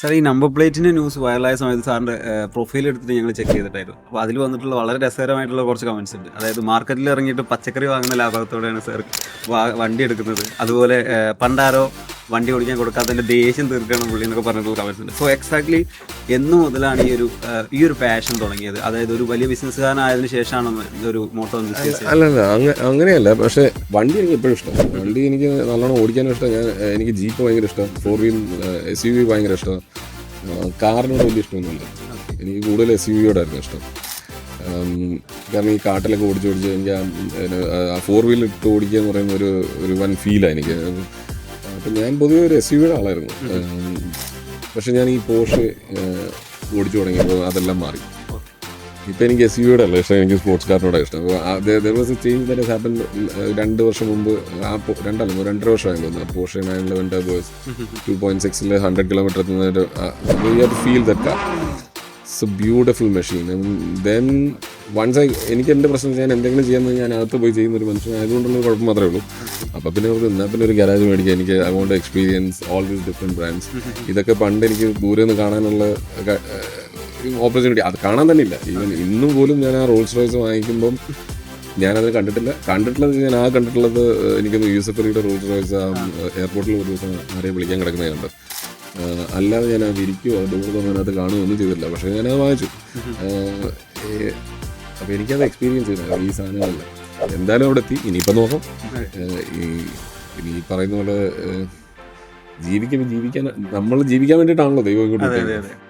Sir, ഈ number പ്ലേറ്റിൻ്റെ news വൈറലായ സമയത്ത് സാറിൻ്റെ പ്രൊഫൈൽ എടുത്തിട്ട് ഞങ്ങൾ ചെക്ക് ചെയ്തിട്ടായിരുന്നു. അപ്പോൾ അതിൽ വന്നിട്ടുള്ള വളരെ രസകരമായിട്ടുള്ള കുറച്ച് കമൻസ് ഉണ്ട്. അതായത് മാർക്കറ്റിൽ ഇറങ്ങിയിട്ട് പച്ചക്കറി വാങ്ങുന്ന ലാഭത്തോടെയാണ് സാർ വണ്ടി എടുക്കുന്നത്. അതുപോലെ പണ്ടാരോ വണ്ടി ഓടിക്കാൻ കൊടുക്കാത്തതിൻ്റെ ദേഷ്യം തീർക്കണം പുള്ളി എന്നൊക്കെ പറഞ്ഞിട്ടുള്ള കമൻസ് ഉണ്ട്. സോ എക്സാക്ട്ലി എന്ന് മുതലാണ് ഈ ഒരു പാഷൻ തുടങ്ങിയത്? അതായത് ഒരു വലിയ ബിസിനസ്സുകാരനായതിനു ശേഷമാണോ ഇതൊരു മോട്ടോ ബിസിനസ്? അല്ലല്ല, അങ്ങനെയല്ല. പക്ഷേ വണ്ടി എനിക്ക് എപ്പോഴും ഇഷ്ടം. വണ്ടി എനിക്ക് നല്ലോണം ഓടിക്കാനും ഇഷ്ടം. എനിക്ക് ജീപ്പ് ഭയങ്കര ഇഷ്ടം, 4 വീൽ SUV ഭയങ്കര ഇഷ്ടം. കാറിനോട് വലിയ ഇഷ്ടമൊന്നുമില്ല. എനിക്ക് കൂടുതൽ SUV-യോടായിരുന്നു ഇഷ്ടം. കാരണം ഈ കാട്ടിലൊക്കെ ഓടിച്ച് എനിക്ക് 4 വീൽ ഇട്ട് ഓടിക്കുക എന്ന് പറയുന്ന ഒരു വൻ ഫീലാണ് എനിക്ക്. അപ്പം ഞാൻ പൊതുവെ ഒരു SUV-യുടെ ആളായിരുന്നു. പക്ഷെ ഞാൻ ഈ പോർഷെ ഓടിച്ചു തുടങ്ങിയപ്പോൾ അതെല്ലാം മാറി. ഇപ്പം എനിക്ക് SUV-യുടെ അല്ല ഇഷ്ടം, എനിക്ക് സ്പോർട്സ് കാറിനോടാണ് ഇഷ്ടം. There was a change that has happened 2 വർഷം മുമ്പ്. 2 വർഷമായി തോന്നുന്നു. പോർഷെ 911 ടർബോസ് 2.6 100 കിലോമീറ്റർ എത്തുന്നൊരു feel that car. It's a beautiful machine. Then once എനിക്ക് എൻ്റെ പ്രശ്നം, ഞാൻ എന്തെങ്കിലും ചെയ്യുന്നത് ഞാൻ അകത്ത് പോയി ചെയ്യുന്ന ഒരു മനുഷ്യൻ ആയതുകൊണ്ടുള്ള കുഴപ്പം മാത്രമേ ഉള്ളൂ. അപ്പോൾ പിന്നെ എന്നാൽ പിന്നെ ഒരു ഗരാജ് മേടിക്കുക. എനിക്ക് I want experience all these different brands. ഇതൊക്കെ പണ്ട് എനിക്ക് ദൂരെ നിന്ന് കാണാനുള്ള ഓപ്പർച്യൂണിറ്റി അത് കാണാൻ തന്നെ ഇല്ല. ഈവൻ ഇന്നും പോലും ഞാൻ ആ റോൾസ് റോയ്സ് വാങ്ങിക്കുമ്പം ഞാനത് കണ്ടിട്ടുള്ളത് ഞാൻ കണ്ടിട്ടുള്ളത് എനിക്കൊന്ന് യൂസഫറിയുടെ റോൾസ് റോയ്സ് എയർപോർട്ടിൽ ഒരു ദിവസം ആരെയും വിളിക്കാൻ കിടക്കുന്നത് കണ്ട്. അല്ലാതെ ഞാൻ അത് ഇരിക്കുമോ അതുകൊണ്ട് അതിനകത്ത് കാണുകയോ ഒന്നും ചെയ്തില്ല. പക്ഷേ ഞാനത് വാങ്ങിച്ചു. അപ്പോൾ എനിക്കത് എക്സ്പീരിയൻസ് ചെയ്തില്ല ഈ സാധനങ്ങളല്ല. എന്തായാലും അവിടെ എത്തി. ഇനിയിപ്പോൾ നോക്കാം. ഈ പറയുന്ന പോലെ നമ്മൾ ജീവിക്കാൻ വേണ്ടിയിട്ടാണല്ലോ ദൈവം ഇങ്ങോട്ട്.